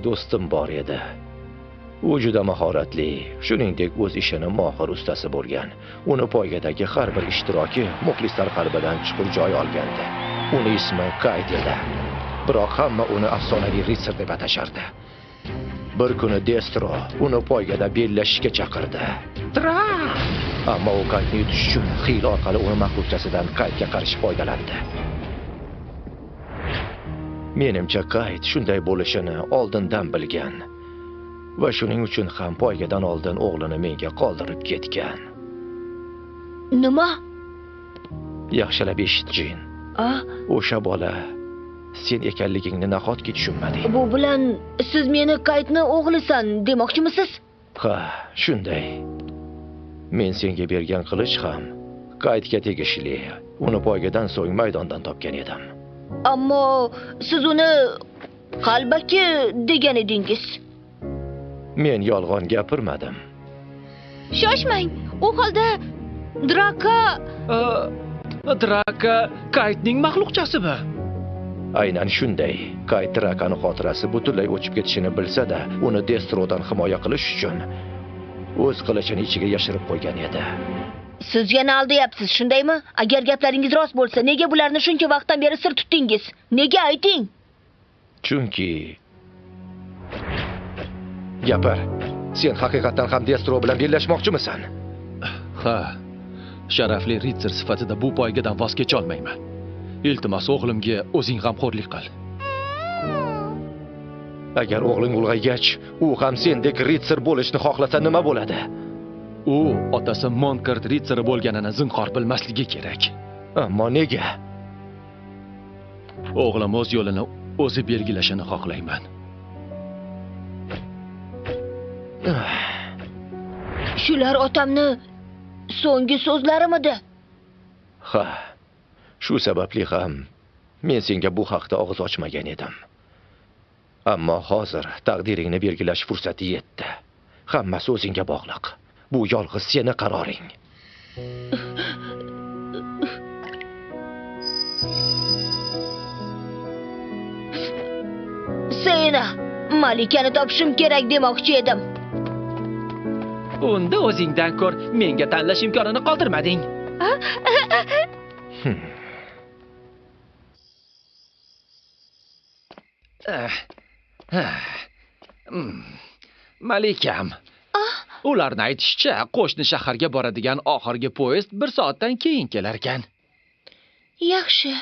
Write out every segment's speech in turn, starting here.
do'stim bor edi. U juda mahoratli, shuningdek o'z ishini mohir ustasi bo'lgan. Uni poygadagi har bir ishtiroki muxlislar qalbidan chuqur joy olgandi. Uni ismi Kayt edi. Biroq hamma uni afsonaviy ritsar deb atashardi. Bir kuni Destro uni poygada bellashishga chaqirdi. Ammo u Kaytni yutish uchun hiyla orqali uni mag'lubchasidan Kaytga qarshi foydalandi. Menimcha Kayt shunday bo'lishini oldindan bilgan va shuning uchun ham poygadan oldin o'g'lini menga qoldirib ketgan. Nima? Yaxshilab eshit, Jin. O'sha bola sen ekanligingni nahotki tushunmading? Bu bilan siz meni Kaytni o'g'lisan demoqchimisiz? Ha, shunday. Men senga bergan qilich ham Kaytga tegishli. Uni poygadan so'ng maydondan topgan edim. Ammo siz uni qalbaki degan edingiz. Men yolg'on gapirmadim. Shoshmang. U holda Draka Kaytning maxluqchasimi? Aynan shunday. Kayt Drakani xotirasi butunlay o'chib ketishini bilsa-da, uni Destrodan himoya qilish uchun o'z qilichini ichiga yashirib qo'ygan edi. Siz yana aldayapsiz, shundaymi? Agar gaplaringiz rost bo'lsa, nega bularni shuncha vaqtdan beri sir tutdingiz? Nega ayting? Chunki gapir. Sen haqiqatan ham Destro bilan bellashmoqchimisan? Ha. Sharafli ritsar sifatida bu poygadan voz kecha olmayman. Iltimos o'g'limga o'zing g'amxo'rlik qil. Agar o'g'ling ulg'aygach, u ham sendek ritsar bo'lishni xohlasa nima bo'ladi? U otasi Monkart ritsari bo'lganini zinhor bilmasligi kerak. Ammo nega? O'g'lim o'z yo'lini o'zi belgilashini xohlayman. Shular otamni so'nggi so'zlarimidi? Ha. Shu sababli ham men senga bu haqda og'iz ochmagan edim. Ammo hozir taqdiringni belgilash fursati yetdi. Hammasi o'zingga bog'liq. Bu yolg'iz seni qaroring. Sena, malikani topishim kerak demoqchi edim. Unda o'zingdan ko'r, menga tanlash imkonini qoldirmading. Malikam. Ularning aytishicha, qo'shni shaharga boradigan oxirgi poyezd 1 soatdan keyin kelar ekan. Yaxshi.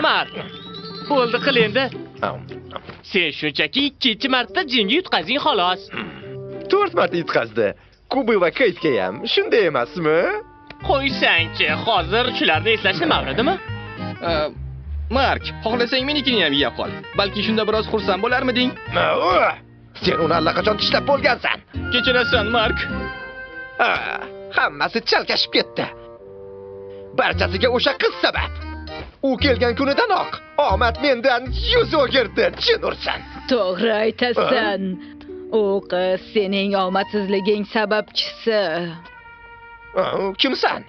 Mark, bo'ldi qil endi. Sen shunchaki 2-marta jinga yutqazing xolos. 4 marta yutqazdi. Kubi va Kaytga ham shunday emasmi? Qo'ysangchi, hozir shularni eslashni mavridimi? Mark, xohlasang menikini ham yeb qol. Balki shunda biroz xursand bo'larmiding? Sen uni allaqachon tishlab bo'lgansan. Kechirasan, Mark. Hammasi chalkashib ketdi. Barchasiga o'sha qiz sabab. U kelgan kunidanoq omad mendan yuz o'girdi, chin ursan. To'g'ri aytasan. U qiz sening omadsizliging sababchisi. Kimsan?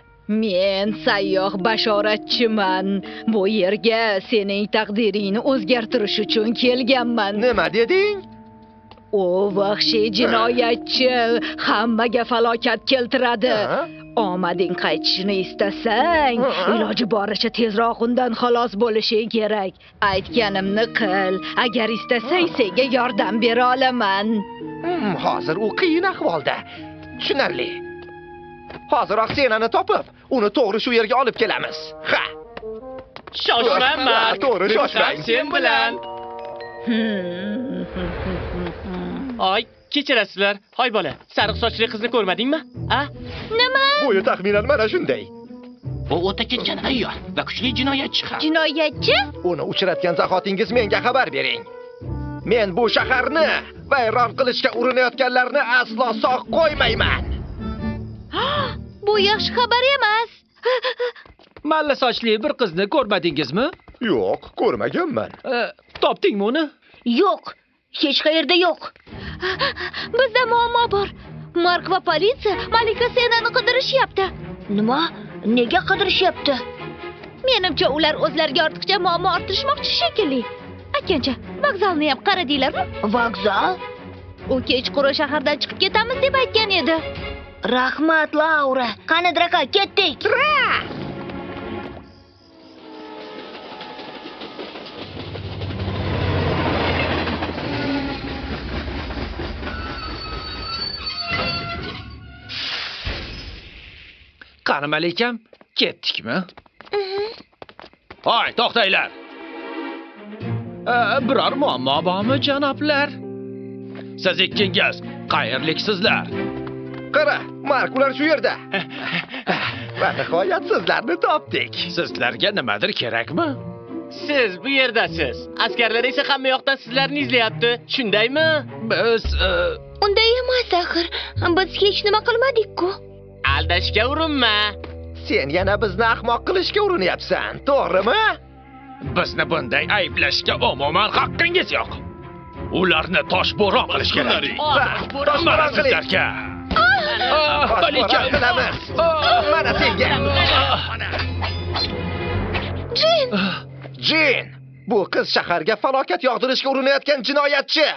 Men sayyoh bashoratchiman. Bu yerga sening taqdiringni o'zgartirish uchun kelganman. Nima deding? U vahshiy jinoyatchi hammaga falokat keltiradi. Omading qaytishini istasang, iloji boricha tezroq undan xalos bo'lishing kerak. Aytganimni qil. Agar istasang, senga yordam bera olaman. Hozir u qiyin ahvolda. Tushunarli. Hoziroq Senani topib, uni to'g'ri shu yerga olib kelamiz. Ha. Shoshma, Mark. To'g'ri, shoshmang. Sen bilan. Oy, kechirasizlar. Hoy bola, sariq sochli qizni ko'rmadingmi? A? Nima? Bo'yi taxminan mana shunday. Bu o'ta ketgan ayyor va kuchli jinoyatchi ham. Jinoyatchi? Uni uchratgan zahotingiz menga xabar bering. Men bu shaharni vayron qilishga urinayotganlarni aslo sog' qo'ymayman. Bu yaxshi xabar emas. Malla sochli bir qizni ko'rmadingizmi? Yo'q, ko'rmaganman. Topdingmi uni? Yo'q, hech qayerda yo'q. Bizda muammo bor. Mark va politsiya Malika Senani qidirishyapti. Nima? Nega qidirishyapti? Menimcha ular o'zlariga ortiqcha muammo orttirishmoqchi shekilli. Aytgancha, vokzalni ham qaradinglarmi? Vokzal? U kechqurun shahardan chiqib ketamiz deb aytgan edi. Rahmat, Laura. Qani Draka, ketdik. Qani Malikam, ketdikmi? Hoy, to'xtanglar. Biror muammo bormi, janoblar? Siz ikkingiz qayerliksizlar? Qara, Mark ular shu yerda. Va nihoyat sizlarni topdik. Sizlarga nimadir kerakmi? Siz bu yerdasiz. Askarlar esa hamma yoqdan sizlarni izlayapti. Shundaymi? Biz Unday emas axir. Biz hech nima qilmadik-ku. Aldashga urinma. Sen yana bizni ahmoq qilishga urinyapsan, to'g'rimi? bizni bunday ayblashga umuman haqqingiz yo'q. Ularni toshbo'ron qilish kerak. Mana sizlarga. Malikam. Mana senga. Jin, bu qiz shaharga falokat yog'dirishga urinayotgan jinoyatchi.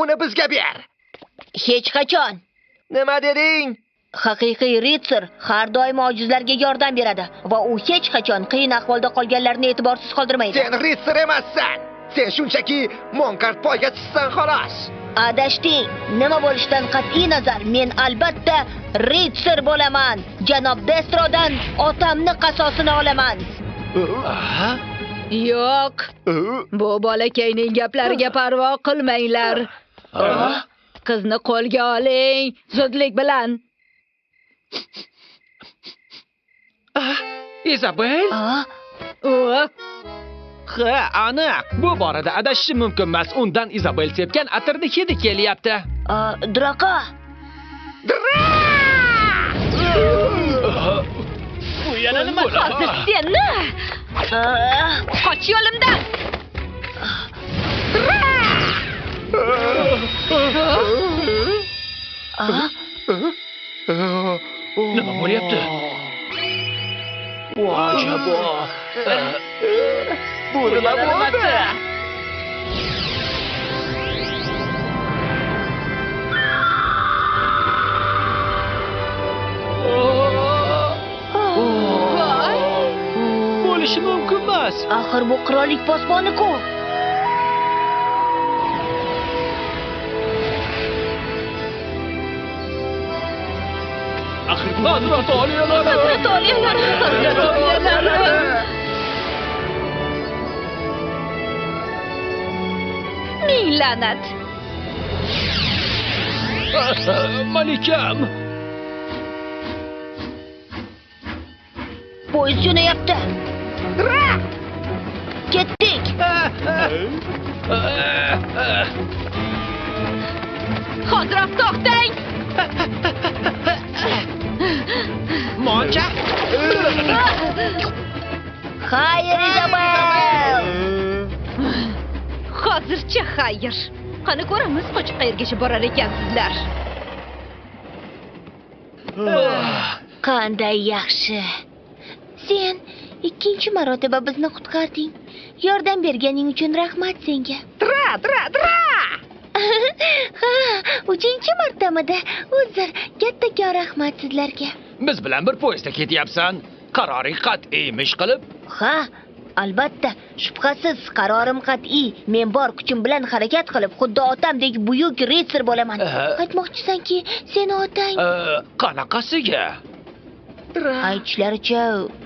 Uni bizga ber. Hech qachon. Nima deding? Haqiqiy Ritzer har doim ojizlarga yordam beradi va u hech qachon qiyin ahvolda qolganlarni e'tiborsiz qoldirmaydi. Sen Ritzer emassan. Sen shunchaki Monkart poygachisisan xolos. Adashting. Nima bo'lishidan qat'iy nazar, men albatta Ritzer bo'laman. Janob Destrodan otamni qasosini olaman. Yo'q. Bu bolakayning gaplariga parvo qilmanglar. Qizni qo'lga oling, zudlik bilan. Izabel? Ha, aniq. Bu borada adashish mumkin emas. Undan Izabel sepgan atirni hidi kelyapti. Draka. Bu yana nima? Hozir senni. Qoch yo'limdan. Nima bo'lyapti? Vajabo. Bu nima bo'ldi? Bo'lishi mumkin emas. Axir bu qirollik posboni-ku. Hazrat oliyalari. Ming la'nat. Malikam. Poyezd jo'nayapti. Ketdik. Hozir to'xtang. Moncha. Xayr, Izabel. Hozircha xayr. Qani ko'ramiz qochib qayergacha borar ekansizlar. Qanday yaxshi. Sen ikkinchi marotaba bizni qutqarding. Yordam berganing uchun rahmat senga. Dra. Ha, uchinchi martamada. Uzr, kattakon rahmat sizlarga. Biz bilan bir poyezdda ketyapsan. Qaroring qat'iymish qilib. Ha, albatta, shubhasiz qarorim qat'iy. Men bor kuchim bilan harakat qilib, xuddi otamdek buyuk Ritzer bo'laman. Aytmoqchisanki, seni otang Qanaqasiga? aytishlaricha,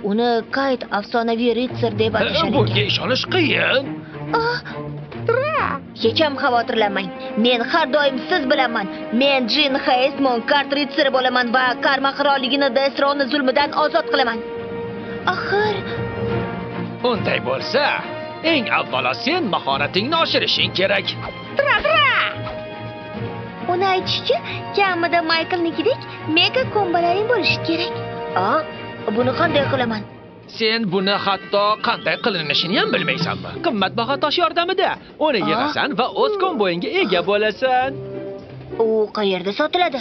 uni Kayt afsonaviy Ritzer deb atashar Bunga ekan. ishonish qiyin. Hech ham xavotirlanmang. Men har doim siz bilanman. Men Jin Haysmon Kart Ritzer bo'laman va Karma qirolligini Destroni zulmidan ozod qilaman. Axir Unday bo'lsa, eng avvalo sen mahoratingni oshirishing kerak. uni aytishicha, kamida Michaelnikidek mega kombolaring bo'lishi kerak. Buni qanday qilaman? Sen buni hatto qanday qilinishini ham bilmaysanmi? Qimmatbaho tosh yordamida uni yig'asan va o'z komboyingga ega bo'lasan. U qayerda sotiladi?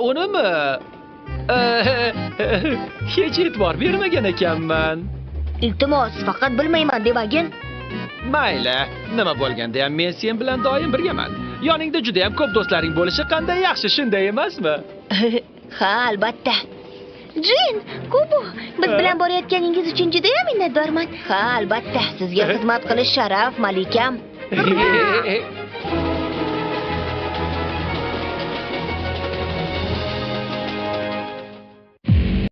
Unimi? Hech e'tibor bermagan ekanman. Iltimos, faqat bilmayman demagin. Mayli, nima bo'lganda ham men sen bilan doim birgaman. Yoningda juda ham ko'p do'stlaring bo'lishi qanday yaxshi, shunday emasmi? Ha, albatta. Jin, Kubo, biz bilan borayotganingiz uchun juda ham minnatdorman. Ha, albatta, sizga xizmat qilish sharaf, malikam.